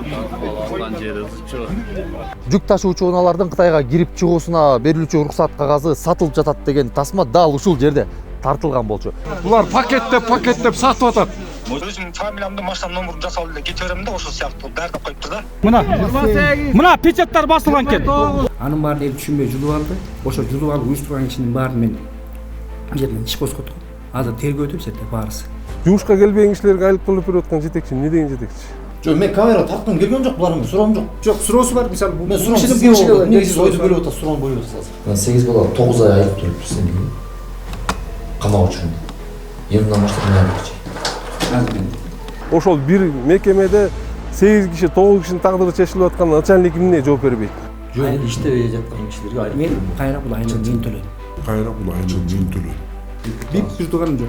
Алган жери ызычы. Жүк ташуучу унаалардын Кытайга кирип чыгуусуна берилүүчү уруксат кагазы сатылып жатат деген тасма дал ушул жерде тартылган болчу. Булар пакеттеп сатып атат. Өзүмдүн фамилиямды машина номерин жасап эле кете берем да, ошол сыяктуу дайындап коюптур да. Мына печаттар басылган экен. Анын баарын эл түшүнбөй жулуп алды. Ошо жулуп алып уюштурган кишинин баарын мен жерден иш козготтум. Азыр тергөөдө жерде баарысы. Жумушка келбеген кишилерге айлык төлөп берип аткан жетекчи эмне деген жетекчи? Жок, мен камера тарткым келген жок, булардан суроом жок. Жок, суроосу бар. Мисалы бул кишинин негизи ойду бөлүп атат, суроом бөлүп атасыз. Мен 8 бала 9 ай айлык төлөп турсам деген. Камак үчүн. Эмнен баштап мен Ошол бир мекемеде 8 киши, 9 кишинин тагдыры чечилип аткан начальник эмне жооп бербейт? Жок, иштебей жаткан кишилерге айлык. Мен кайра бул айынан мен төлөдүм. Бир туганым жок.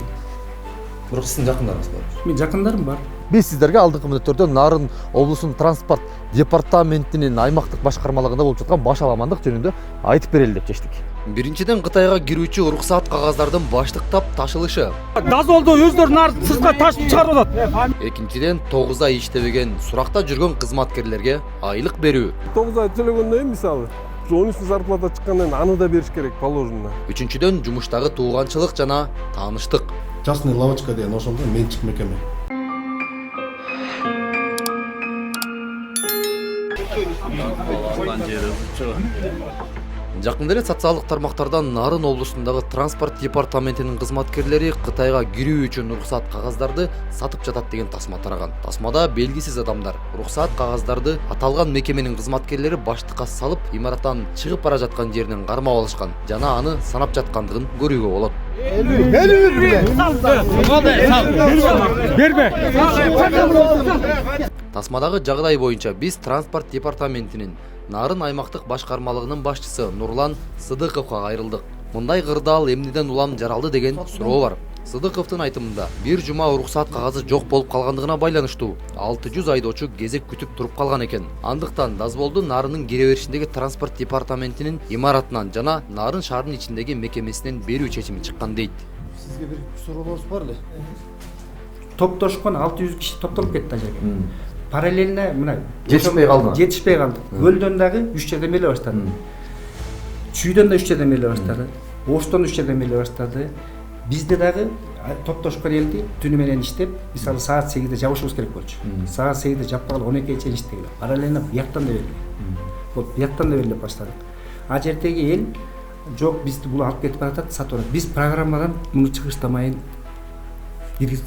Бирок сиздин жакындарыңыз бар. Мен жакындарым бар. Биз сиздерге алдыңкы мүнөттөрдө Нарын облусунун транспорт департаментинин аймактык башкармалыгында болуп жаткан баш аламандык жөнүндө айтып берели деп чечтик. Биринчиден Кытайга кирүүчү уруксат кагаздардын баштыктап ташылышы. Дазолду өздөрүнүн сыртка ташып чыгарып атат. Экинчиден 9 ай иштебеген суракта жүргөн кызматкерлерге айлык берүү. 9 ай төлөгөндөн кийин мисалы 13 зарплата чыккандан кийин аны да бериш керек положено. Үчүнчүдөн жумуштагы тууганчылык жана тааныштык. Частный лавочка деген ошондо менчик мекеме. Алган жери ызычы. Жакында эле социалдык тармактардан Нарын облусундагы транспорт департаментинин кызматкерлери Кытайга кирүү үчүн уруксат кагаздарды сатып жатат деген тасма тараган. Тасмада белгисиз адамдар уруксат кагаздарды аталган мекеменин кызматкерлери баштыкка салып, имараттан чыгып бара жаткан жеринен кармап алышкан жана аны санап жаткандыгын көрүүгө болот. Бербе. Тасмадагы жагдай боюнча биз транспорт департаментинин Нарын аймактык башкармалыгынын башчысы Нурлан Сыдыковго кайрылдык. Мындай кырдаал эмнеден улам жаралды деген суроо бар. Сыдыковдун айтымында бир жума уруксат кагазы жок болуп калгандыгына байланыштуу 600 айдоочу кезек күтүп туруп калган экен. Андыктан Дазболду Нарынын кире беришиндеги транспорт департаментинин имаратынан жана Нарын шаарынын ичиндеги мекемесинен берүү чечими чыккан дейт. Сизге бир суроолорубуз бар эле. Топтошкон 600 киши топтолуп кетти ажерге. Параллельно мына Жетишпей калды. Жетишпей калды. Көлдөн дагы 3 жерден беле баштады. Чүйдөн да 3 жерден беле баштады. Оштон 3 жерден беле баштады. Бизде дагы топтошкон элди түнү менен иштеп, мисалы саат 8-де жабышыбыз керек болчу. Саат 8-де жаппагалы 12-ге чейин иштегиле. Параллельно бияктан да берилди. Вот бияктан да берилип баштадык. А жердеги эл жок, бизди бул алып кетип атат, сатып атат. Биз программадан муну чыгыштамайын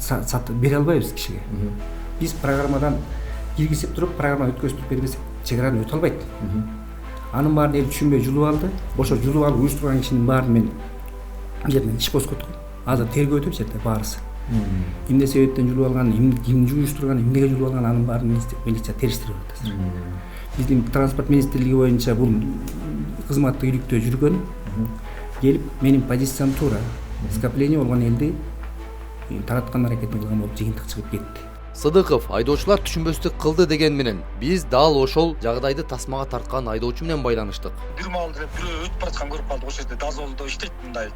сатып бере албайбыз кишиге. Биз программадан киргизип туруп, программа өткөзүп бербесек, чек араны өтө албайт. Анын баарын эл түшүнбөй жулуп алды. Ошо жулуп алып уюштурган кишинин баарын мен жерден иш козготтум. Азыр тергөөдө жерде баарысы. Эмне себептен жулуп алган, ким жуюштурган, эмнеге жулуп алган, анын баарын милиция териштирип атат. Биздин транспорт министрлиги боюнча бул кызматты иликтөө жүргөн. Келип менин позициям туура. Скопление болгон элди тараткан аракетин кылган болуп жыйынтык чыгып кетти. Сыдыков айдоочулар түшүнбөстүк кылды деген менен биз дал ошол жагдайды тасмага тарткан айдоочу менен байланыштык. Бир маалда бирөө өтүп бараткан көрүп калдык, ошол жерде Дазолдо иштейт мындай.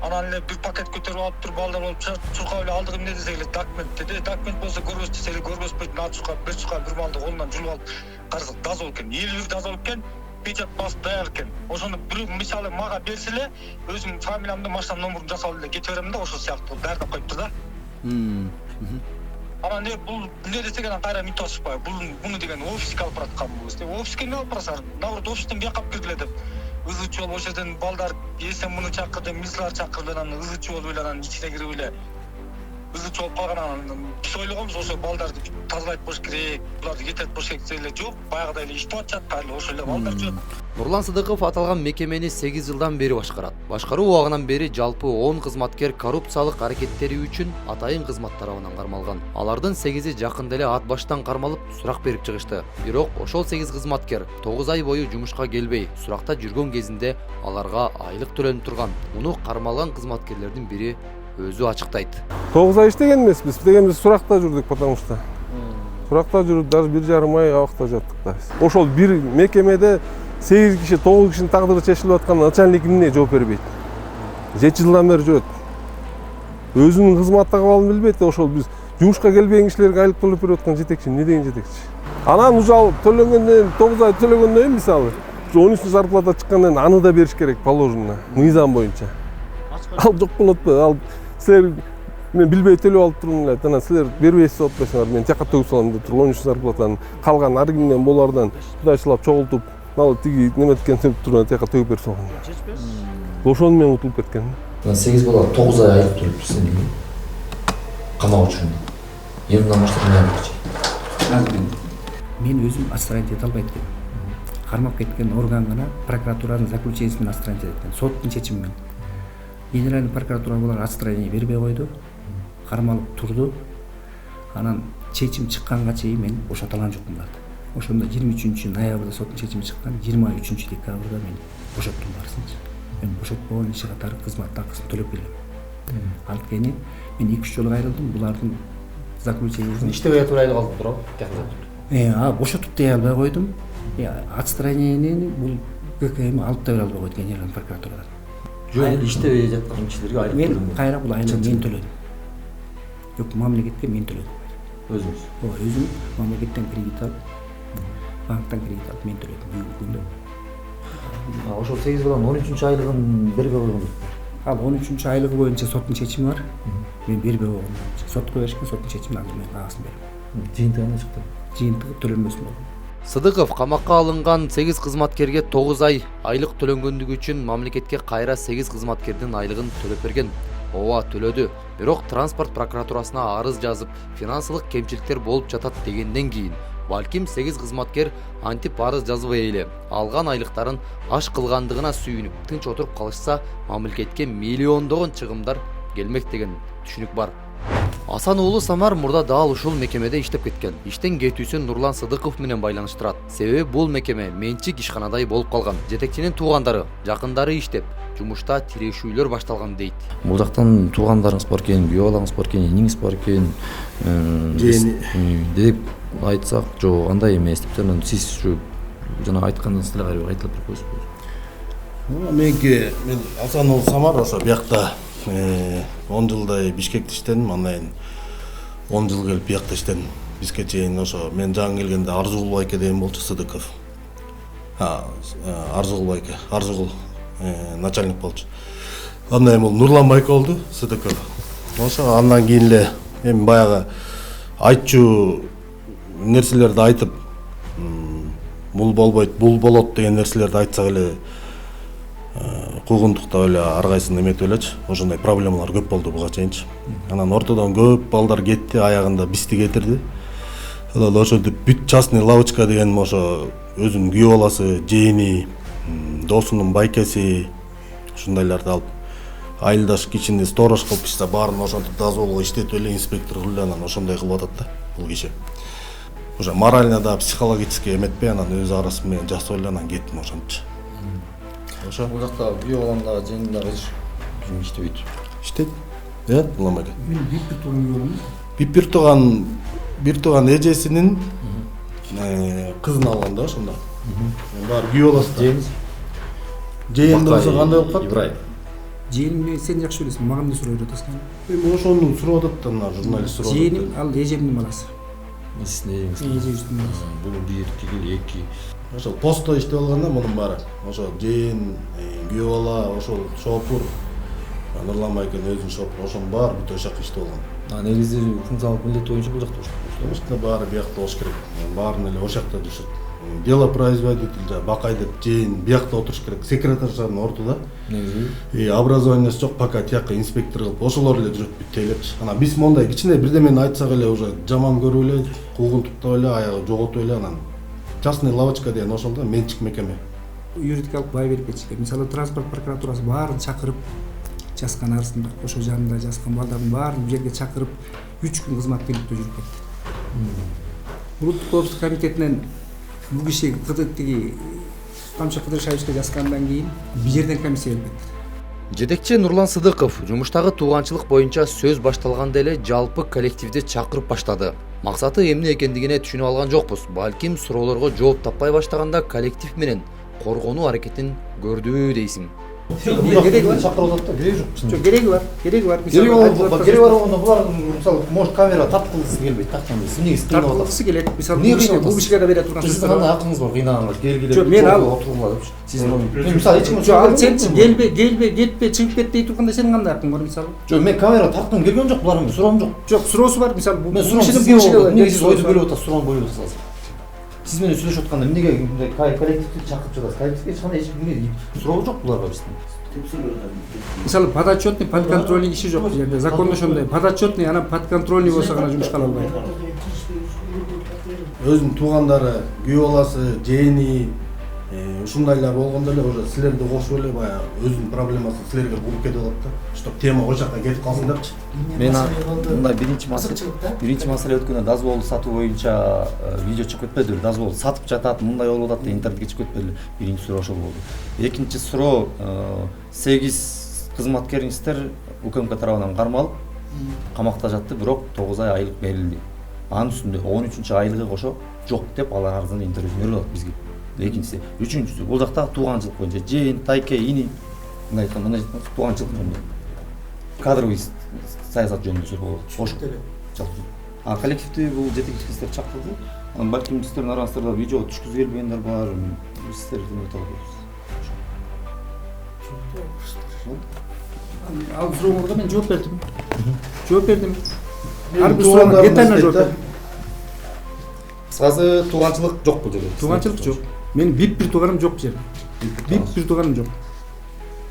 Анан эле бир пакет көтөрүп алып туруп балдар болуп чуркап эле алдык эмне десек эле документ деди. Документ болсо көрбөс десе эле көрбөспөйт. Наа чуркап, бир чуркап бир маалда колунан жулуп алып карасак Дазол экен. Эл бир Дазол экен. Печат басып даяр экен. Ошону бир мисалы мага берсе эле өзүмдүн фамилиямды машина номерин жасап эле кете берем да, ошол сыяктуу дайындап коюптур да. Анан бул эмне десек анан кайра мынтип атышпайбы. Буну деген офиске алып баратканбыз. Офиске эмне алып барасыңар? Наоборот, офистен бияка алып киргиле деп. Ызычы болуп ошол жерден балдар эсен муну чакырды, милициялар чакырды, анан ызычы болуп эле анан ичине кирип эле ызычы болуп калган. Анан биз ойлогонбуз ошо балдарды тазалайт болуш керек, буларды кетет болуш керек десе эле жок, баягыдай эле иштеп атышат, кайра ошол эле балдар жүрөт. Нурлан Сыдыков аталган мекемени 8 жылдан бери башкарат. Башкаруу убагынан бери жалпы 10 кызматкер коррупциялык аракеттери үчүн атайын кызмат тарабынан кармалган. Алардын 8и жакында эле ат баштан кармалып сурак берип чыгышты. Бирок ошол 8 кызматкер 9 ай бою жумушка келбей, суракта жүргөн кезинде аларга айлык төлөнүп турган. Муну кармалган кызматкерлердин бири өзү ачыктайт. 9 ай иштеген эмеспиз, дегенбиз суракта жүрдүк, потому что суракта жүрүп даже 1,5 ай абакта жаттык да. Ошол бир мекемеде 8 киши, 9 кишинин тагдыры чечилип аткан начальник эмне жооп бербейт. 7 жылдан бери жүрөт. Өзүнүн кызмат акыбалын билбейт. Ошол биз жумушка келбеген кишилерге айлык төлөп берип аткан жетекчи эмне деген жетекчи? Анан уже ал төлөнгөндөн 9 ай төлөгөндөн кийин мисалы 13 зарплата чыккандан кийин аны да бериш керек положено мыйзам боюнча. Ал жок болот го. Ал силер мен билбей төлөп алып турмун эле. Анан силер бербейсиз деп атпайсыңар. Мен тияка төгүп салам деп туруп 13 зарплатаны калган ар кимден болардан кудайчылап чогултуп, ал тиги неметкен сөп туруп тияка төгүп берип салган. Ошону мен утулуп кеткен. 8 бала 9 ай айлык төлөп турсаң эле камак үчүн. Эмнен баштап эмне мен өзүм отстранить ете албайт экен. Кармап кеткен орган гана прокуратуранын заключениесі менен отстранить эткен. Соттун чечими менен. Генеральный прокуратура булар отстранение бербей койду. Кармалып турду. Анан чечим чыкканга чейин мен бошото алган жокмун буларды. Ошондо 23 ноябрда соттун чечими чыккан, 23 декабрда мен бошоттум барысынчы. Мен бошотпогон иши катары кызмат акысын төлөп келем. Анткени мен 2-3 жолу кайрылдым. Булардын заключениесин иштебей атып айлык алып туруп бошотуп дей албай койдум. Отстранениени бул ГКМ алып да бере албай койду генеральный прокуратурадан. жөн иштебей жаткан кишилерге айлык Мен төлөмөй. кайра бул айлык мен төлөдүм. Жок, мамлекетке мен төлөдүм. Өзүңүз. Өзүм мамлекеттен кредит алып, банктан кредит алып мен төлөдүм бүгүнкү күндө. Ошол 8 баланын 13 айлыгын бербей койгон. Ал 13 айлыгы боюнча соттун чечими бар. Мен бербей койгон. Сотко беришкен, соттун чечимин алдым, мен кагасын бердим. Жыйынтыгы кандай чыкты? Жыйынтыгы төлөнбөсүн болгон. Сыдыков камакка алынган 8 кызматкерге 9 ай айлык төлөнгөндүгү үчүн мамлекетке кайра 8 кызматкердин айлыгын төлөп берген. Ооба төлөдү. Бирок транспорт прокуратурасына арыз жазып, финансылык кемчиликтер болуп жатат дегенден кийин балким 8 кызматкер антип арыз жазбай эле алган айлыктарын аш кылгандыгына сүйүнүп тынч отуруп калышса мамлекетке миллиондогон чыгымдар келмек деген түшүнүк бар. Асан уулу Самар мурда дал ушул мекемеде иштеп кеткен. Иштен кетүүсүн Нурлан Сыдыков менен байланыштырат. Себеби бул мекеме менчик ишканадай болуп калган. Жетекчинин туугандары, жакындары иштеп, жумушта тирешүүлөр башталган дейт. Бул жактан туугандарыңыз бар экен, күйөө балаңыз бар экен, эниңиз бар экен. Деп айтсак, жок, андай эмес деп анан сиз ушу жана айтканыңыз эле кайры айтылып койсоңуз. Мен Асанов Самар ошо биякта 10 жылдай Бишкекте иштедим, андан кийин 10 жыл келип биякта иштедим. Бизге чейин ошо мен жаңы келгенде Арзугул байке деген болчу Сыдыков. Арзугул байке, Арзугул начальник болчу. Андан кийин бул Нурлан байке болду, Сыдыков. Ошо андан кийин эле эми баягы айтчу нерселерди айтып, бул болбойт, бул болот деген нерселерди айтсак эле куугунтуктап эле ар кайсын эметип элечи. Ошондой проблемалар көп болду буга чейинчи. Анан ортодон көп балдар кетти, аягында бизди кетирди. Ошо бүт частный лавочка деген ошо өзүнүн күйөө баласы, жээни, досунун байкеси ушундайларды алып айылдаш кичине сторож кылып иште баарын ошентип дозволго иштетип эле инспектор кылып эле анан ошондой кылып атат да бул киши. Уже морально да психологически эметпей анан өз арасы менен жасап эле анан кеттим ошентчи. Ошо Бул жакта күйөө балам дагы жеңил дагы иштебейт. иштейт. Булам экен. Мен бир туган болом. Бир туган эжесинин кызын алган да ошондо. Баары күйөө баласы. Жеңиз. Жейин болсо кандай болуп калат? Ибрайым. Жээнимди сен жакшы билесиң, мага эмне сурап жатасың? Эми ошону сурап атат да мына журналист сурап атат. Жээним ал эжемдин баласы. Сиздин эжеңиз. Эжемдин баласы. Бул 1 2 2. Ошол постто иштеп алганда мунун баары. Ошо жейин, күйөө бала, ошол шопур, Нурлан байкенин өзүнүн шопур, ошонун баары бүт ошол жакка иштеп алган. Негизи функционалдык милдет боюнча бул жакта Конечно, баары биякта болуш керек. Баарын эле ошол жакта жүрүшөт. Дело производитель жа бакай деп жейин биякта отуруш керек. Секретаршанын ортуда. негизи Образованиясы жок, пока тияка инспектор кылып ошолор эле жүрөт бүт элечи. Анан биз мондай кичине бирдемени айтсак эле уже жаман көрүп эле, куугунтуктап эле, аягы жоготуп эле анан частный лавочка деген ошолда менчик мекеме. Юридикалык бай берип кетишкен. Мисалы транспорт прокуратурасы баарын чакырып жазган арызында, ошо жанында жазган балдардын баарын бир жерге чакырып 3 күн кызматкерликте жүрүп кетти. Улуттук коопсуздук комитетинен бул киши тиги Камчы Кыдыршаевичке жазгандан кийин бир жерден комиссия келип кетти. Жетекчи Нурлан Сыдыков жумуштагы тууганчылык боюнча сөз башталганда эле жалпы коллективди чакырып баштады. Максаты эмне экендигине түшүнүп алган жокпуз. Балким суроолорго жооп таппай баштаганда коллектив менен коргонуу аракетин көрдүбү дейсиң. Кереги бар. Чакырып атат да, кереги жок. Жок, кереги бар. Кереги бар. Кереги бар болгондо булар мисалы может камера тарткылгысы келбейт, тактанды. Эмнеге кыйнап атат? Тартылгысы келет. Мисалы Эмнеге бубышка, кыйнап атасыз? бубышкага бере турган Сиздин сөздөр кандай бар. акылыңыз бар кыйнаганга келгиле. Жок, мен ал- отургула депчи. Сиздин мен мисалы эч ким Жок, ал сен келбе, кетпе, чыгып кет дей турганда сенин кандай акың бар мисалы? Жок, мен камера тарткым келген жок, булар менен суроом жок. Жок, суроосу бар. Мисалы Мен суроом сизге болду. Эмнеге сиз ойду бөлүп атасыз, суроону бөлүп атасыз? Сиз менен сүйлөшүп атканда эмнеге мындай коллективди чакырып жатасыз? Коллективге эч кандай эчкимге суроо жок буларга биздин. Мисалы подотчетный, подконтрольный иши жок. Жерде закондо ошондой. Подотчетный, анан подконтрольный болсо гана жумушка ала албайт. Өзүнүн туугандары, күйөө баласы, жээни ушундайлар болгондо эле уже силерди кошуп эле баягы өзүнүн проблемасын силерге буруп кетип алат да. Чтоб тема ошол жака кетип калсындарчы. Мен мындай биринчи маселе өткөндө дазбол сатуу боюнча видео чыгып кетпедиби? Дазбол сатып жатат, мындай болуп атат деп интернетке чыгып кетпедиби? Биринчи суроо ошол болду. Экинчи суроо 8 кызматкериңиздер УКМК тарабынан кармалып камакта жатты, бирок 9 ай айлык берилди. Анын үстүндө 13 айлыгы кошо жок деп алар арыздан интервью берип атат бизге. Экинчиси, үчүнчүсү бул жакта тууганчылык боюнча жээн, тайке, ини мындай айтканда мындай тууганчылык жөнүндө. Кадровый саясат жөнүндө сөз болот. Ошол. А коллективди бул жетекчиликтер чакырды. Анан балким сиздердин араңыздарда видео түшкүзүп келбегендер бар. Сиздер эмне талабыңыз? Ал суроолорго мен жооп бердим. Жооп бердим. Ар бир суроого детально жооп бердим. Кыскасы тууганчылык жок бул жерде. Тууганчылык жок. Менин бир тууганым жок жерде. Бир тууганым жок.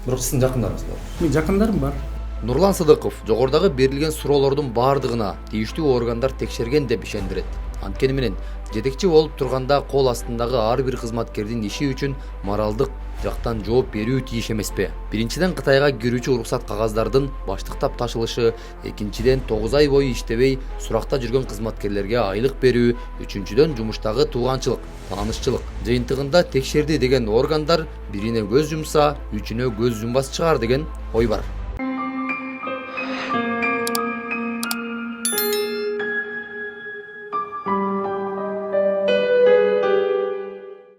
Бирок сиздин жакындарыңыз бар. Менин жакындарым бар. Нурлан Сыдыков жогорудагы берилген суроолордун баардыгына тийиштүү органдар текшерген деп ишендирет. Анткени менен жетекчи болуп турганда кол астындагы ар бир кызматкердин иши үчүн моралдык жактан жооп берүү тийиш эмеспи? Биринчиден Кытайга кирүүчү уруксат кагаздардын баштыктап ташылышы, экинчиден 9 ай бою иштебей суракта жүргөн кызматкерлерге айлык берүү, үчүнчүдөн жумуштагы тууганчылык, таанышчылык. Жыйынтыгында текшерди деген органдар бирине көз жумса, үчүнө көз жумбас чыгар деген ой бар.